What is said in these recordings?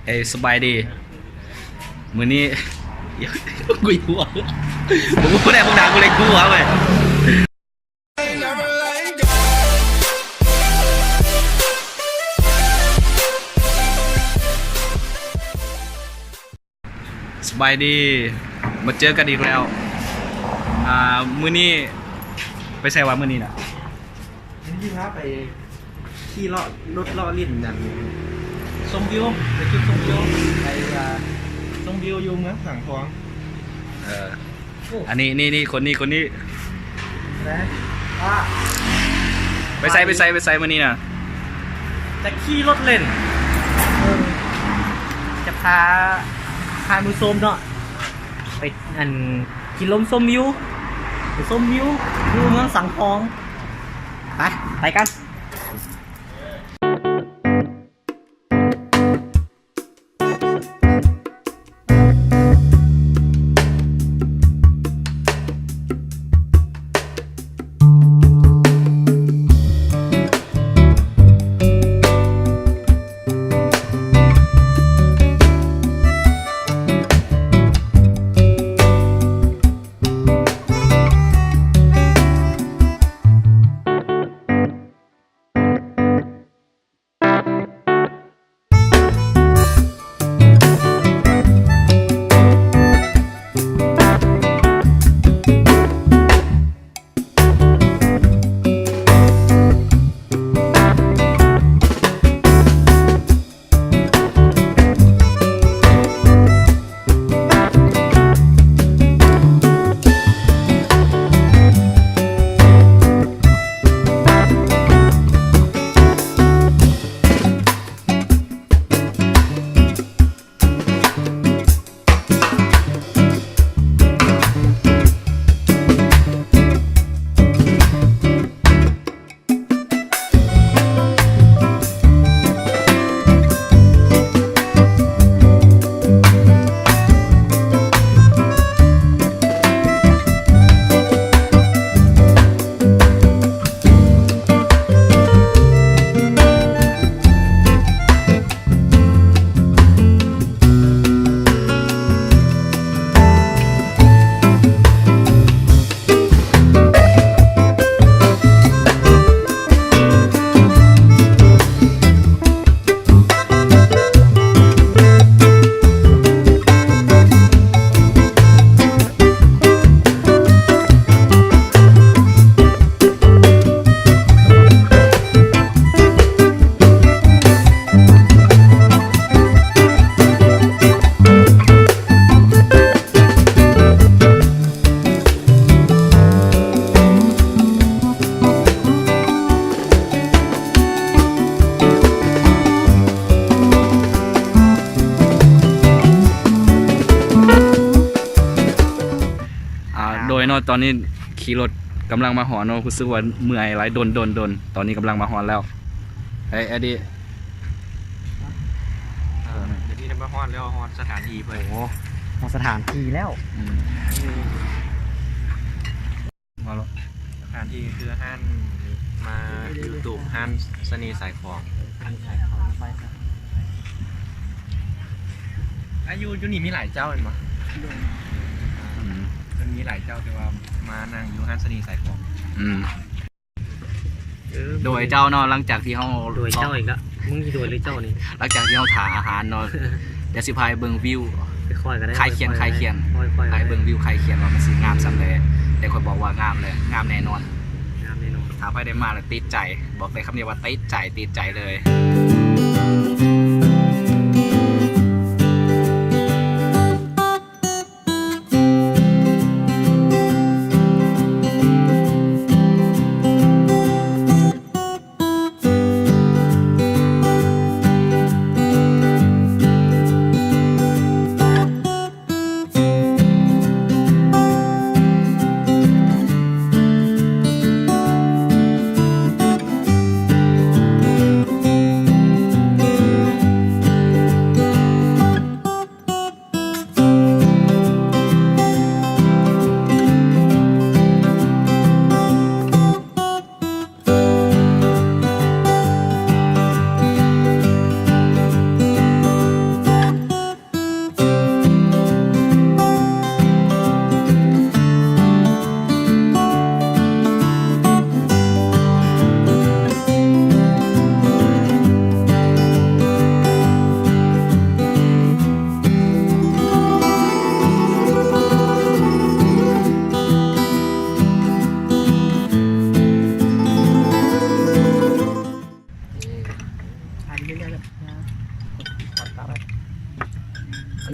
เอ้ยสบายดีมื้อนี้กุยหัวผมพูดได้พวกนางกูเลยกลัวเว้ยสบายดีมาเจอกันอีกแล้วมื้อนี้ไปใส่ว่ามื้อนี้น่ะที่พาไปขี่เลาะรถเลาะลิ้นอย่างชมวิวไปจุดชมวิวไปชมวิวอยู่เมืองสังทองอันนี้นี่คนนี้นะว่า ไปใส่มื้อนี้น่ะจะขี่รถเล่นจะพามือส้มเนาะไปกินลมชมวิวไปชมวิวอยู่เมืองสังทองไปกันโดยเนาะตอนนี้ขี่รถกำลังมาหอนเนาะรู้สึกว่าเมื่อยหลายโดนตอนนี้กำลังมาหอนแล้วไอ้อดีเดี๋ยวที่จะมาฮอดแล้วฮอดสถานที่เพื่อนฮอดสถานที่แล้วมาแล้วสถานที่คือห้านมายูทูบห้านสนีสายของอายุนี่มีหลายเจ้าเห็นไหมมันมีหลายเจ้าแต่ว่ามานางอยู่ห้านสนีสายของโดยเจ้าเนาะหลังจากที่เขาโดยเจ้าอีกแล้วมึงโดยหรือเจ้านี่หลังจากที่เขาถ่ายอาหารเนาะเดี๋ยวสิพายเบิ่งวิวใครเขียนพายเบิ่งวิวใครเขียนว่ามันสิงามสำเร็จแต่คนบอกว่างามเลยงามแน่นอนถ้าไปได้มาแล้วติดใจบอกเลยคำเดียวว่าติดใจเลย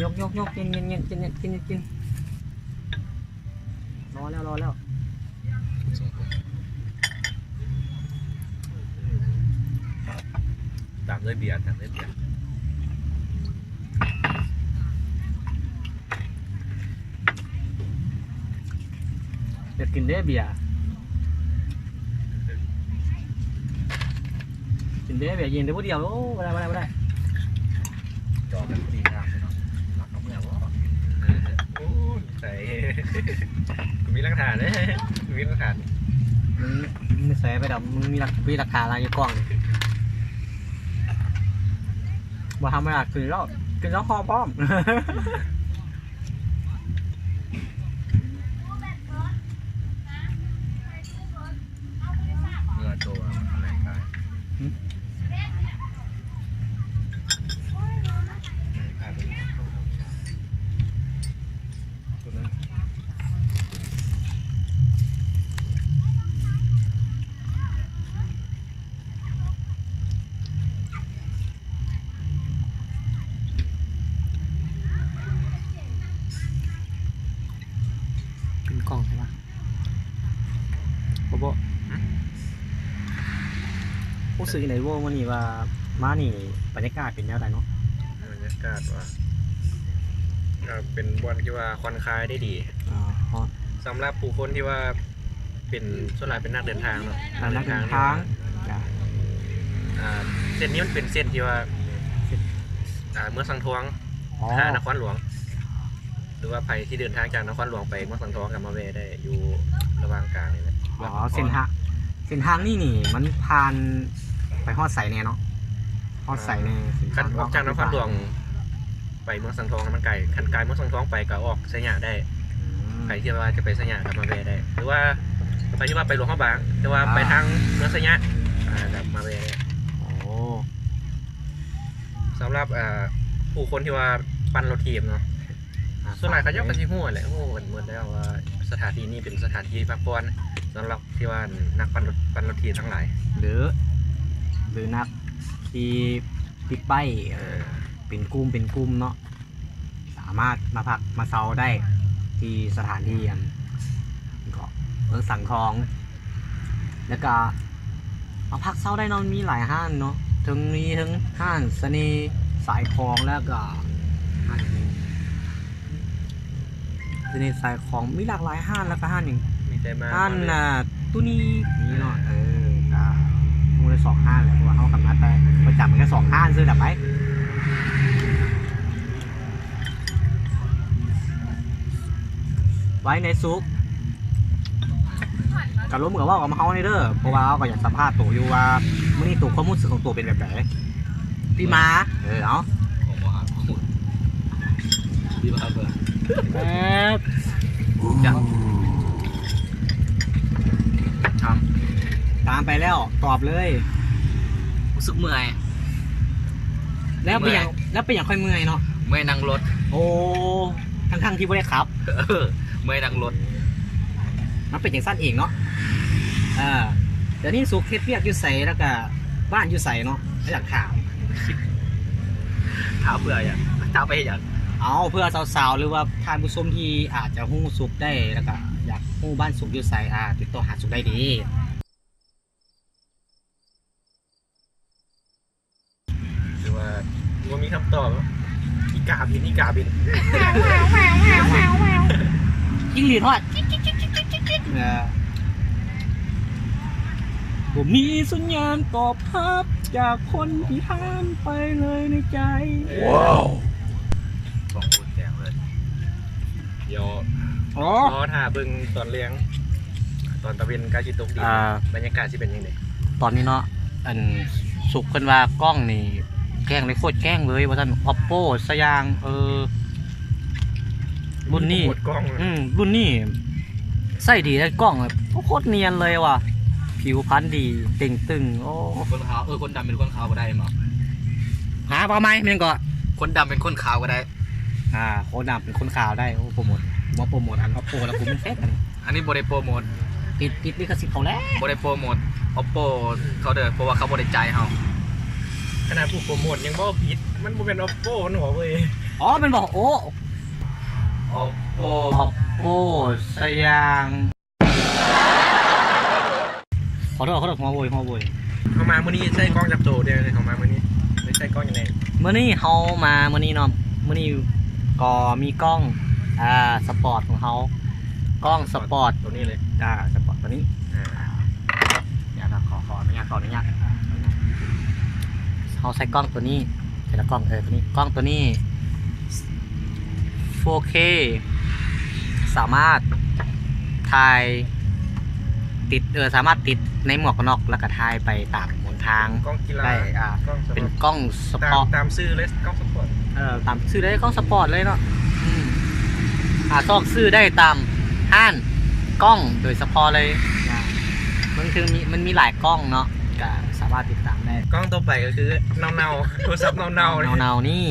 ยกกินรอแล้วตามด้วยเบียร์อยากกินได้เบียร์เย็นได้ผู้เดียวโอ้ไม่ได้จอกันพอดีงามเลยเนาะหลักเอาเมื่อวะโอ้ใส่กูมีหลักฐานเลยกูมีหลักฐาน มึงไม่ใส่ไปดอกมึงมีหลักฐานอะไรอยู่กล้องบ่ทำไม่ได้กินแล้วคอป้อม เมื่อตัวอะไรกันเป็นกล่องใช่ปะโบรู้สึกไหนว่าวันนี้ว่ามานี่บรรยากาศเป็นยังไงเนาะ บรรยากาศว่าเป็นวันที่ว่าค่อนคลายได้ดี อ๋อ สำหรับผู้คนที่ว่าเป็นส่วนใหญ่เป็นนักเดินทางเนาะ นักเดินทาง เส้นนี้มันเป็นเส้นที่ว่าเมืองสังทองหานครหลวง หรือว่าไปที่เดินทางจากนครหลวงไปเมืองสังทองกับมาเวได้อยู่ระหว่างกลางนี่แหละ อ๋อเส้นทางนี่มันผ่านไปฮอดใส่เนี่ยเนาะฮอดใส่ใน คันออกจากนครหลวงไปเมืองสังทองมันไกลคันไกลเมืองสังทองไปก็ออกสยามได้ใครที่ว่าจะไปสยามกับมาเวได้หรือว่าไปที่ว่าไปหลวงพระบางแต่ว่าไปทางเมืองสยามกับมาเวได้ โอ้ สำหรับผู้คนที่ว่าปั่นรถทีมเนาะส่วนใหญ่เขายกกันที่หัวแหละโอ้เหมือนแล้วว่าสถานที่นี้เป็นสถานที่พักผ่อนสำหรับที่ว่านักปั่นรถทีมทั้งหลาย หรือนักที่บิ๊กไบค์เป็นกลุ่มเนาะสามารถมาพักมาเซาได้ที่สถานที่ก็เมืองสังทองแล้วก็มาพักเซาได้เนาะมีหลายห้างเนาะทั้งห้างเสน่ห์สายคลองแล้วก็ห้างเสน่ห์สายคลองมีหลากหลายห้างแล้วก็ห้างหนึ่ง มีใจมาก ห้างตู้นี้นี่เนาะก็มูล2 ห้างแหละเพราะว่าเขากำนัดได้ประจำมันก็2 ห้างซื้อดับไปไว้ในซุกกับล้มกับว่ากับเขาในเด้อเพราะว่าเขาก็อยากสัมภาษณ์ตัวอยู่ว่ามื่อนี้ตัวความรู้สึกของตัวเป็นแบบไหนพี่มาเนาะ ของหมออาพูดดีมากเลย จังตามไปแล้วตอบเลย รู้สึกเมื่อย แล้วไปอย่างค่อยเมื่อยเนาะ เมื่อยนั่งรถ โอ้ทั้งที่ไม่ได้ขับ เมื่อยนั่งรถ มันเป็นอย่างสั้นเองเนาะเดี๋ยวนี้สุขเฮ็ดเวียกอยู่ใส่แล้วก็บ้านอยู่ใส่เนาะอยากถาม ถามเพื่ออย่างถามไปอย่าง เอาเพื่อสาวๆหรือว่าท่านผู้ชมที่อาจจะฮู้สุขได้แล้วก็อยากฮู้บ้านสุขอยู่ใส่ติดต่อหาสุขได้ดี คือว่ามีคำตอบอีกาบิน จิ้งหรีดทอดผมมีสัญญาณตอบรับจากคนที่ถามไปเลยในใจว้าว ของคุณแจงเลย เดี๋ยวรอถ่าเบิ่งตอนเลี้ยงตอนตะเวนกาจิตกดีบรรยากาศที่เป็นยังไง ตอนนี้เนาะสุกคนว่ากล้องนี่แกล้งเลยโคตรแกล้งเลยว่าท่าน oppo สยางรุ่นนี้ หมดกล้อง รุ่นนี้ใส่ดีได้กล้องแบบโคตรเนียนเลยว่ะผิวพรรณดีเต่งตึงโอ้ คนขาวคนดำเป็นคนขาวก็ได้มั้ง หาปลาไหมเมียงก่อน คนดำเป็นคนขาวก็ได้ โคดำเป็นคนข่าวได้โอ้โปรโมทว่าโปรโมทoppo แล้วกูเป็นเฟซกัน อันนี้บริโปรโมท ติดลิขสิทธิ์เขาแล้ว บริโปรโมท oppo เขาเด้อเพราะว่าเขาบริใจเขา ขนาดผู้โปรโมทยังบ่ผิด มันเป็น Oppo มันหัวเว้ย อ๋อมันบอกโอ้ Oppo โอ้สยางขอโทษหัวโวย เขามามื้อนี้ใช้กล้องจับโตเดียวเลยเขามามื้อนี้ไม่ใช่กล้องยังไง เมื่อนี้เฮามาเมื่อนี้เนาะเมื่อนี้ก็มีกล้องสปอร์ตของเขากล้องสปอร์ต ตัวนี้เลย สปอร์ตตัวนี้เดี๋ยวนะขออนุญาตเขาใช้กล้องตัวนี้แต่ละกล้องตัวนี้กล้องตัวนี้ 4K สามารถถ่ายติดสามารถติดในหมวกกันน็อกแล้วก็ถ่ายไปตามหนทาง กล้องกีฬา ได้กล้องสปอร์ต เป็นกล้องสปอร์ต ตามชื่อเลยกล้องสปอร์ต ตามซื้อได้กล้องสปอร์ตเลยเนาะซอกซื้อได้ตามห้านกล้องโดยเฉพาะเลยมันมีหลายกล้องเนาะก็สามารถติดตามได้ กล้องตัวไปก็คือเนาโทรศัพท์เนา เนานี่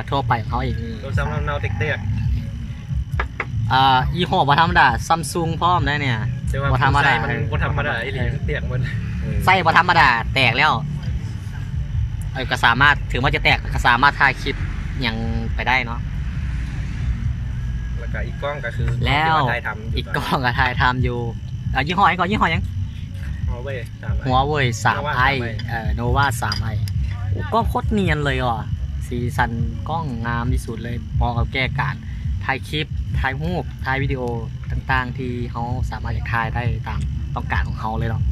ทั่วไปของเขาอีกนี่ โทรศัพท์เนาเด็ก ยี่ห้อบ่ธรรมดาซัมซุงพร้อมได้เนี่ย ๆแต่ว่า บ่ธรรมดา มันบ่ธรรมดาไอ้หลีเตียกมัน ไส้บ่ธรรมดาแตกแล้วก็สามารถถึงว่าจะแตกก็สามารถถ่ายคลิปยังไปได้เนาะ แล้วก็อีกกล้องก็คือ แล้ว ถ่ายทำ อีกกล้องก็ถ่ายทำอยู่ยี่ห้อไอ้ก่อนยี่ห้อยัง หัวเว่ย หัวเว่ย3i โนวา 3i กล้องโคตรเนียนเลยว่ะสีสันกล้องงามที่สุดเลยมองเอาแก้การถ่ายคลิปถ่ายรูปถ่ายวิดีโอต่างๆที่เขาสามารถจะถ่ายได้ตามต้องการของเขาเลยเนาะ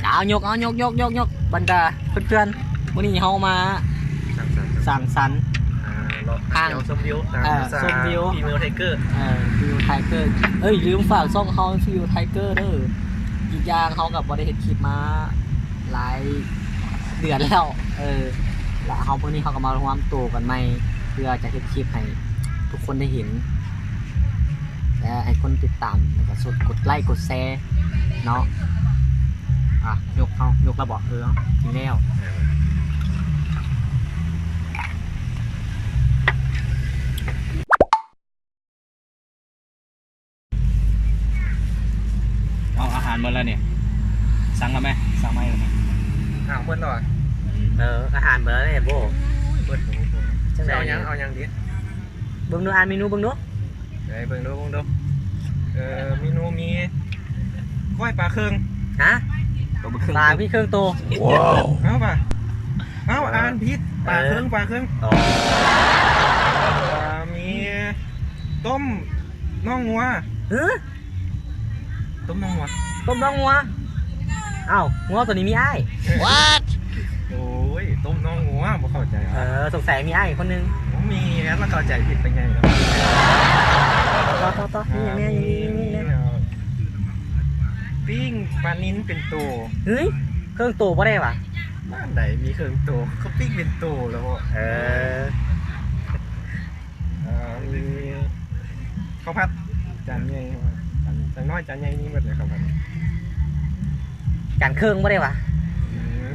เอายกบรรดาเพื่อนๆวันนี้เขามาสั่งสรรค์ ทางชมวิวตามภาษา ชมวิว ฟีเมลไทเกอร์ ฟิวไทเกอร์ลืมฝากซ่องเขาฟิวไทเกอร์เด้ออีกอย่างเขากับบริเฮดคลิปมาหลายเดือนแล้วแล้วเขาพวกนี้เขาก็มารวมตัวกันใหม่เพื่อจะเฮ็ดคลิปให้ทุกคนได้เห็นและให้คนติดตามแล้วก็กดไลค์กดแชร์เนาะยกระบอกถึงแล้วเอาอาหารมาแล้วเนี่ยสั่งแล้วไหมสั่งไหมเลย เพื่อนหน่อย อาหารเบอร์เลยโบ เพื่อนเอายังดิ เบิ่งดูอ่านเมนูเบิ่งดู เบิ่งดูเมนูมีก้อยปลาเครื่อง ฮะปลาพี่เครื่องโต ว้าวเอาอ่านพิษปลาเครื่องมีต้มน่องงัวต้มน่องงัวงัวตัวนี้มีอ้าย What โอ้ยต้มน่องงัวบ่เข้าใจสงสัยมีอ้ายคนนึงมีแล้วเข้าใจผิดไปไงแล้วต่อนี่ปิ้งปลานิ้นเป็นตัว เฮ้ยเครื่องโตบ่ได้ปะบ้านไหนมีเครื่องตัวเขาปิ้งเป็นตัวแล้วมีข้าวผัดจานใหญ่จานน้อยจานใหญ่นี่หมดเลยข้าวผัด จานเครื่องบ่ได้ปะ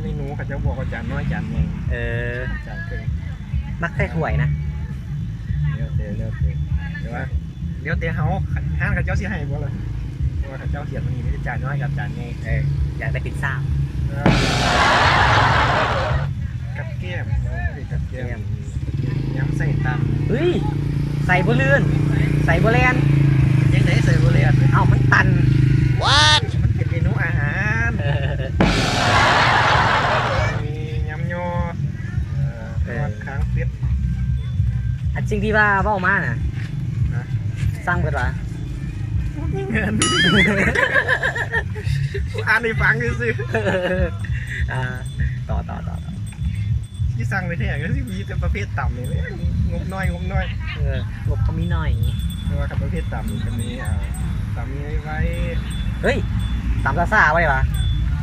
เมนูเขาจะบอกว่าจานน้อยจานใหญ่จานเครื่องมักใส่ถ้วยนะเลี้ยวเตะเขาห้างเขาเจ้าสิให้บ่เลยเพราะว่าเขาเจ้าเขียนมันมีจานน้อยกับจานใหญ่อยากได้พิซซ่ากับแก้มยำใส่ตับเฮ้ยใส่บ่เลื่อนใส่บ่แลนยังได้ใส่บ่เลื่อนมันตัน What มันเป็นเมนูอาหารมียำยอค้างฟิตจริงที่ว่าเว้ามาน่ะสั่งเบิดว่ามีเงินอ่านให้ฟังซื่อต่อที่สั่งไปแท้ก็สิมีแต่ประเภทต่ำนี่แหละงบน้อยงบก็มีน้อยเพราะว่าประเภทต่ำนี่จะมีต่ำมีไว้เฮ้ยต่ำซ่าไว้ปะ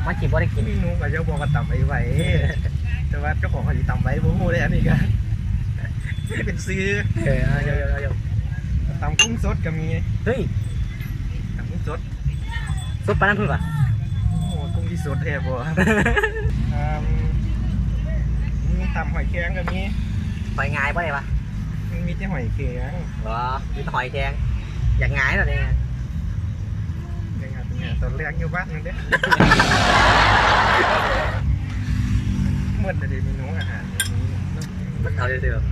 มากินบ่ได้กินเมนูก็จะบอกว่าต่ำไว้แต่ว่าเจ้าของเขาสิต่ำไว้บ่ฮู้ได้อันนี้ก็เป็นซื้อต่ำกุ้งสดก็มีเฮ้ยต่ำกุ้งสดปลาน้ำผึ้งป่ะโอ้กุ้งที่สดแท้บ่มีต่ำหอยแครงก็มีหอยงายบ่ได้ปะมันมีแต่หอยแครงมีหอยแครงอยากงายหรอเนี่ยตอนแรกอยู่บ้านนึงเด้หม มืดเลยเมนูอาหารมันเอาเยอะ